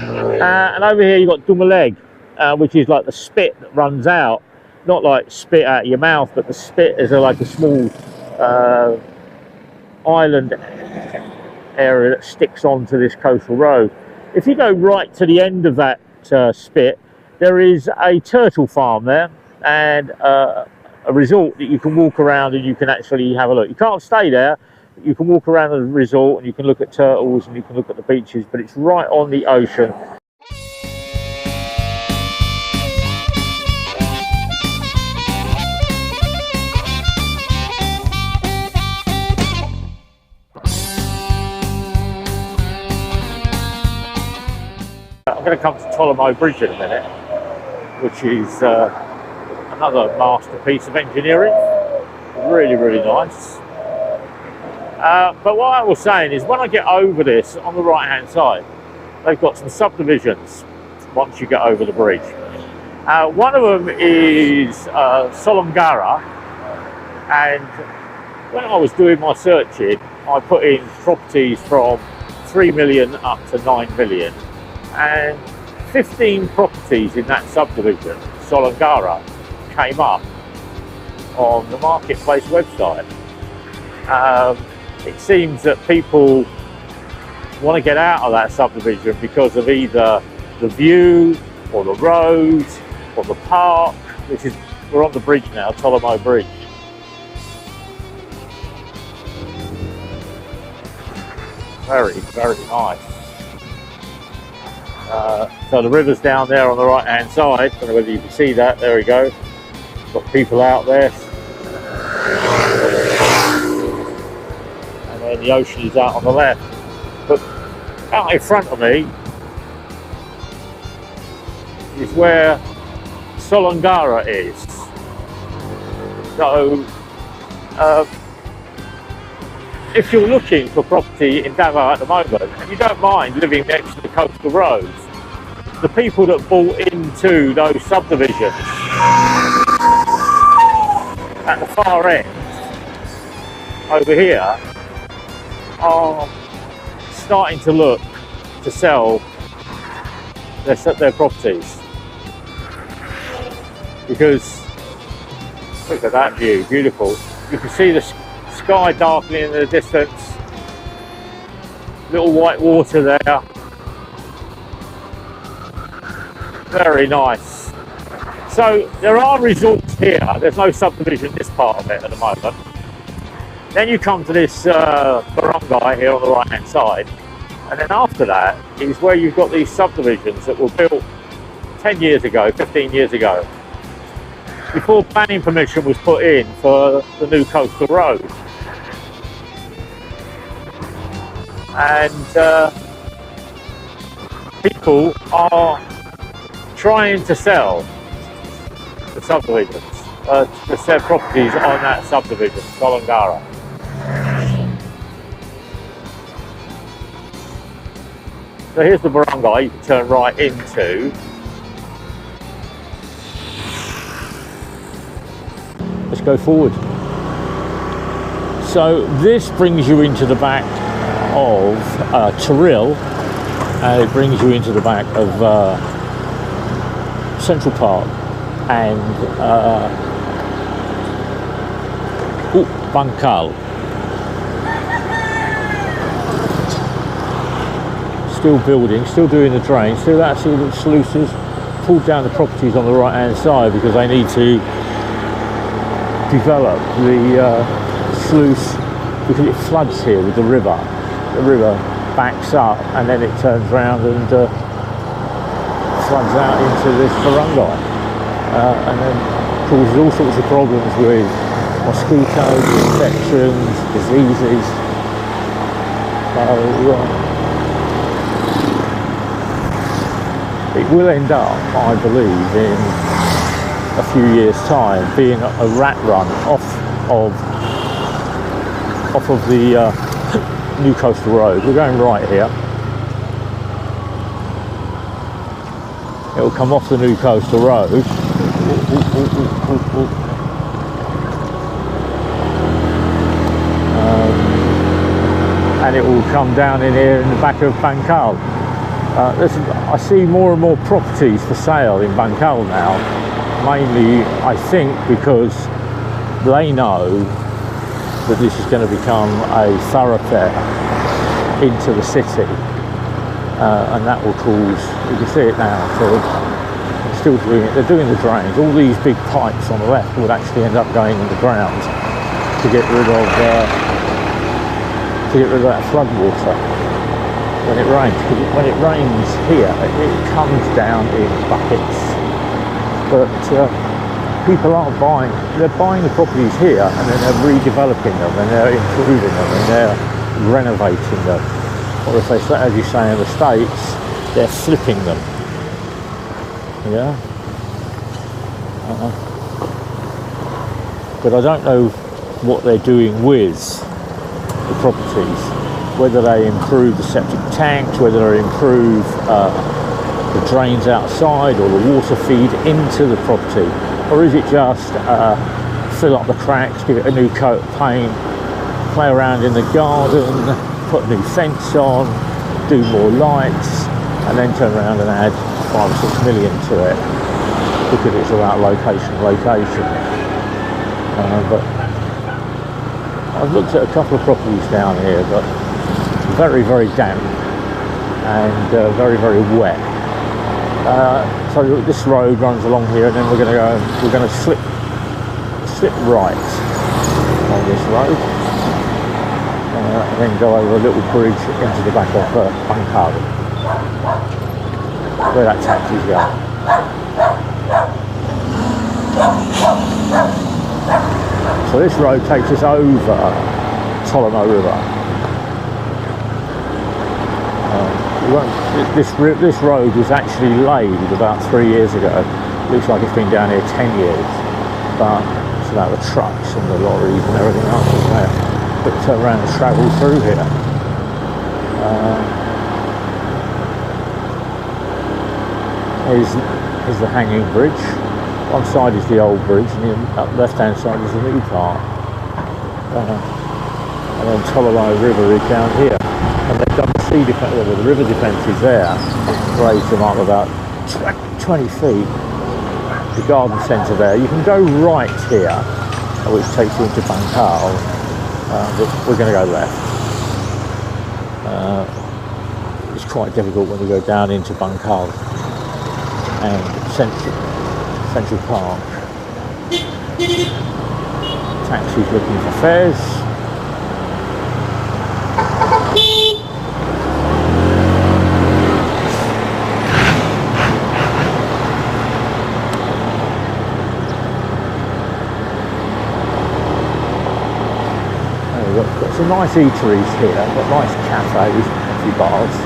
And over here you've got Dumaleg, which is like the spit that runs out. Not like spit out of your mouth, but the spit is like a small island area that sticks onto this coastal road. If you go right to the end of that spit, there is a turtle farm there, and a resort that you can walk around and you can actually have a look. You can't stay there. You can walk around the resort and you can look at turtles and you can look at the beaches, but it's right on the ocean. I'm going to come to Tolomo Bridge in a minute, which is another masterpiece of engineering. Really, really nice. But what I was saying is, when I get over this, on the right hand side, they've got some subdivisions once you get over the bridge. One of them is Solongara, and when I was doing my searching, I put in properties from 3 million up to 9 million, and 15 properties in that subdivision, Solongara, came up on the marketplace website. It seems that people want to get out of that subdivision because of either the view or the road or the park. We're on the bridge now, Tolomo Bridge. Very, very nice. So the river's down there on the right hand side. I don't know whether you can see that. There we go. Got people out there. And then the ocean is out on the left. But out in front of me is where Solongara is. So if you're looking for property in Davao at the moment and you don't mind living next to the coastal roads, the people that bought into those subdivisions at the far end over here are starting to look to sell their properties, because look at that view, beautiful. You can see the sky darkening in the distance, little white water there, very nice. So there are resorts here, there's no subdivision in this part of it at the moment. Then you come to this barangay here on the right hand side, and then after that is where you've got these subdivisions that were built 10 years ago, 15 years ago, before planning permission was put in for the new coastal road. And people are trying to sell the subdivisions, to sell properties on that subdivision, Solongara. So here's the barangay you can turn right into. Let's go forward. So this brings you into the back of Toril, and it brings you into the back of Central Park and Bangkal. Still building, still doing the drain, still actually the sluices, pulled down the properties on the right hand side because they need to develop the sluice, because it floods here with the river. The river backs up and then it turns around and floods out into this barangay, and then causes all sorts of problems with mosquitoes, infections, diseases. So it will end up, I believe, in a few years' time being a rat run off of the new coastal road. We're going right here. It will come off the new coastal road. And it will come down in here in the back of Bangkal. I see more and more properties for sale in Bangkok now, mainly I think because they know that this is going to become a thoroughfare into the city, and that will cause, you can see it now, so they're still doing it, they're doing the drains. All these big pipes on the left would actually end up going in the ground to get rid of that flood water when it rains. Because when it rains here, it comes down in buckets. But people aren't buying, they're buying the properties here and then they're redeveloping them and they're improving them and they're renovating them. Or if they say, as you say in the States, they're flipping them. Yeah? But I don't know what they're doing with the properties, whether they improve the septic tanks, whether they improve the drains outside or the water feed into the property, or is it just fill up the cracks, give it a new coat of paint, play around in the garden, put a new fence on, do more lights, and then turn around and add 5 or 6 million to it because it's about location. But I've looked at a couple of properties down here, but very, very damp and very, very wet. So this road runs along here, and then we're going to slip right on this road, and then go over a little bridge into the back of Bangkok, where that taxi's going. So this road takes us over Tolamo River. This road was actually laid about 3 years ago. Looks like it's been down here 10 years, but it's about the trucks and the lorries and everything else is there that turn around and travel through here. Here's the hanging bridge. One side is the old bridge, and the left hand side is the new part. And then Tolamo River is down here. And they've done the sea defence, the river defences there, raised them up about 20 feet. The garden centre there. You can go right here, which takes you into Bangkok, but we're going to go left. It's quite difficult when you go down into Bangkok and Central Park. Taxis looking for fares. Got some nice eateries here, got nice cafes, coffee bars,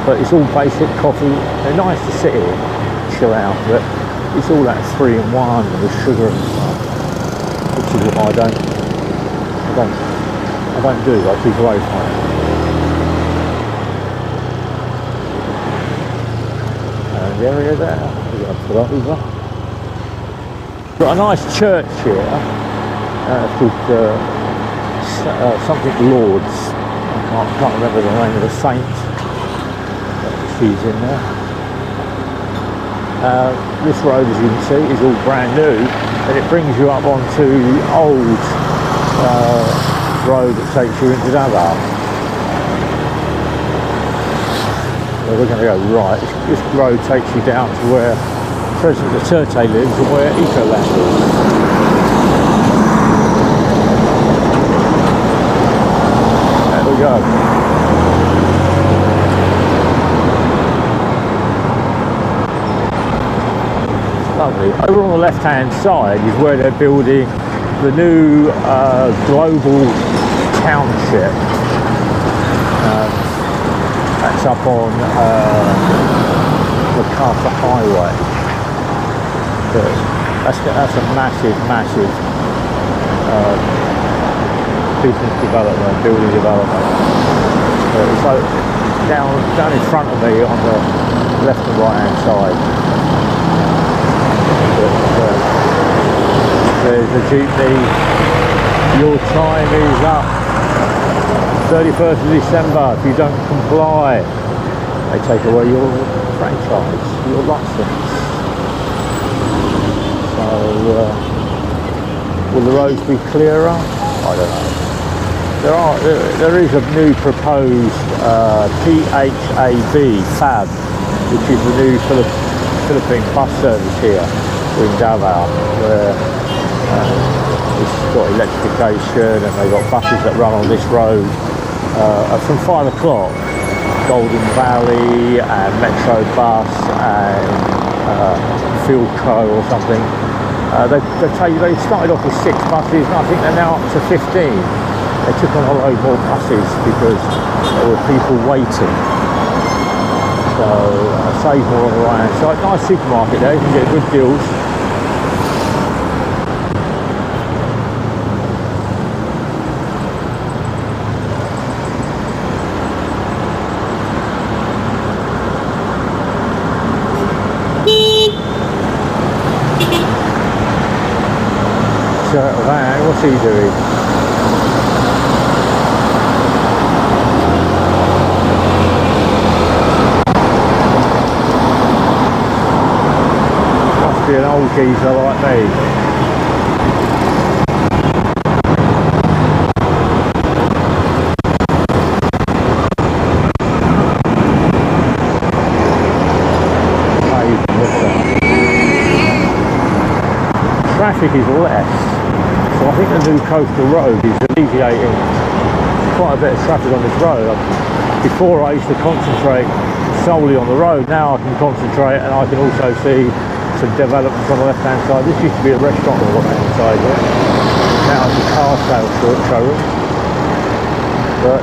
but it's all basic coffee. They're nice to sit in, chill out, but it's all that 3-in-1 and the sugar and stuff, which is what I don't do. I keep away from it. And the area there, we're going to pull over. Got a nice church here, called something Lords. I can't remember the name of the saint. She's in there. This road, as you can see, is all brand new, and it brings you up onto old road that takes you into Davao. So we're going to go right. This road takes you down to where President Duterte lives and where Ecoland is. Go. Lovely. Over on the left hand side is where they're building the new global township. That's up on the Carter Highway. That's a massive business development, building development. So down in front of me on the left and right hand side, there's a jeepney. Your time is up. 31st of December if you don't comply. they take away your franchise, your license. So, will the roads be clearer? I don't know. There is a new proposed FAB, which is the new Philippine bus service here in Davao, where it's got electrification and they've got buses that run on this road from 5 o'clock. Golden Valley and Metro Bus and Field Co or something. They started off with 6 buses and I think they're now up to 15. They took on a load more buses because there were people waiting. So save more on the right hand side. Nice supermarket there, you can get good deals. Van, what's he doing? Must be an old geezer like me. Traffic is less. So I think the new coastal road is alleviating quite a bit of traffic on this road. Before I used to concentrate solely on the road, now I can concentrate and I can also see some developments on the left hand side. This used to be a restaurant on the left hand side here. Now it's a car sales showroom. But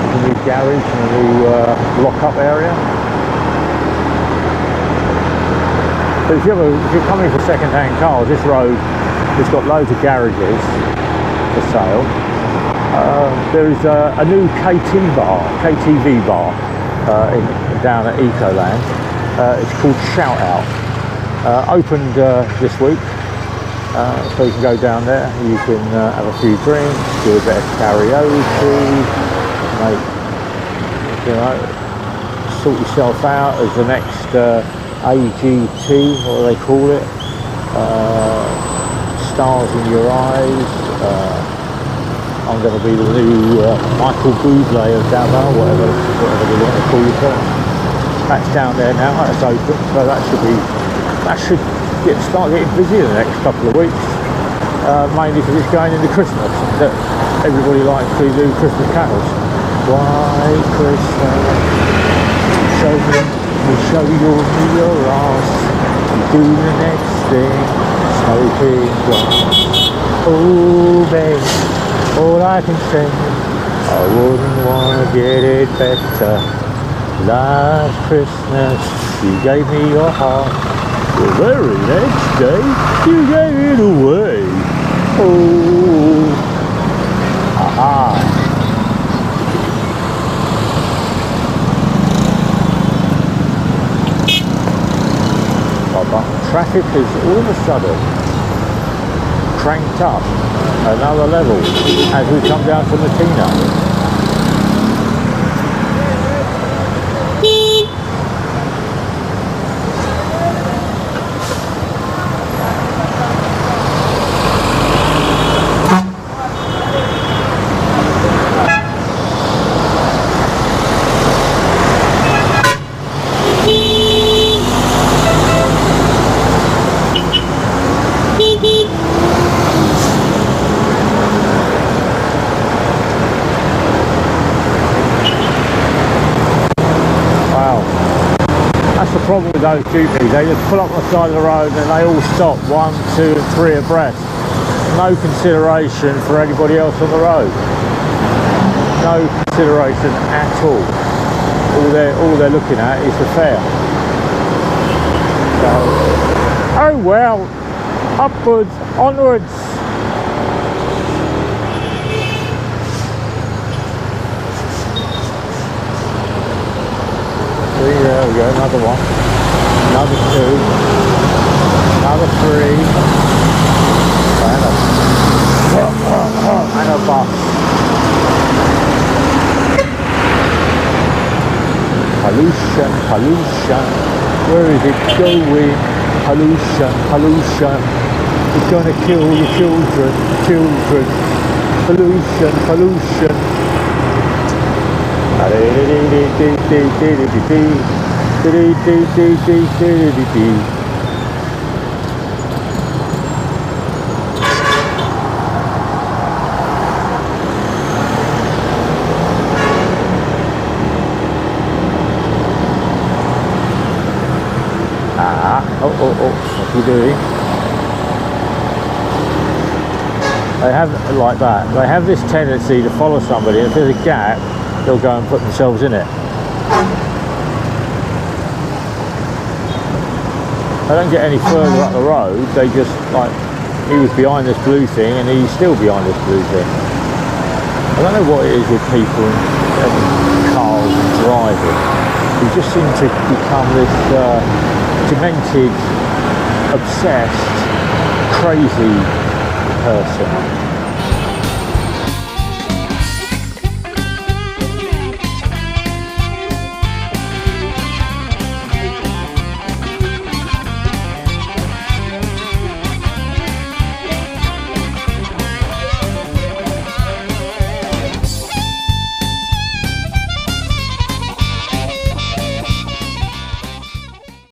a new garage and a new lock-up area. But if you're coming for second-hand cars, this road has got loads of garages for sale. There is a new KTV bar down at Ecoland. It's called Shout Out. Opened this week, so you can go down there. You can have a few drinks, do a bit of karaoke, sort yourself out as the next AGT, what do they call it? Stars in your eyes. I'm going to be the new Michael Bublé of Davao, whatever they want to call yourself. That's down there now. That's open, so that should start getting busy in the next couple of weeks. Mainly because it's going into Christmas. That everybody likes to do Christmas carols. White Christmas, show me. We'll show you your ass, you do the next thing, smoking glass. Oh babe, all I can say, I wouldn't want to get it better. Last Christmas, you gave me your heart, the very next day, you gave it away. Oh, aha. But traffic is all of a sudden cranked up another level as we come down to Latina. That's the problem with those jeepneys. They just pull up on the side of the road and they all stop 1, 2 and 3 abreast. No consideration for anybody else on the road. No consideration at all. All they're looking at is the fare. So, oh well, upwards, onwards. There we go, another one, another 2, another 3, and a bus. Pollution, pollution. Where is it going? Pollution, pollution. It's gonna kill the children, children. Pollution, pollution. What's he doing? They have like that. They have this tendency to follow somebody. If there's a gap, they'll go and put themselves in it. They don't get any further up the road. They just like, he was behind this blue thing and he's still behind this blue thing. I don't know what it is with people and cars and driving. We just seem to become this demented, obsessed, crazy person.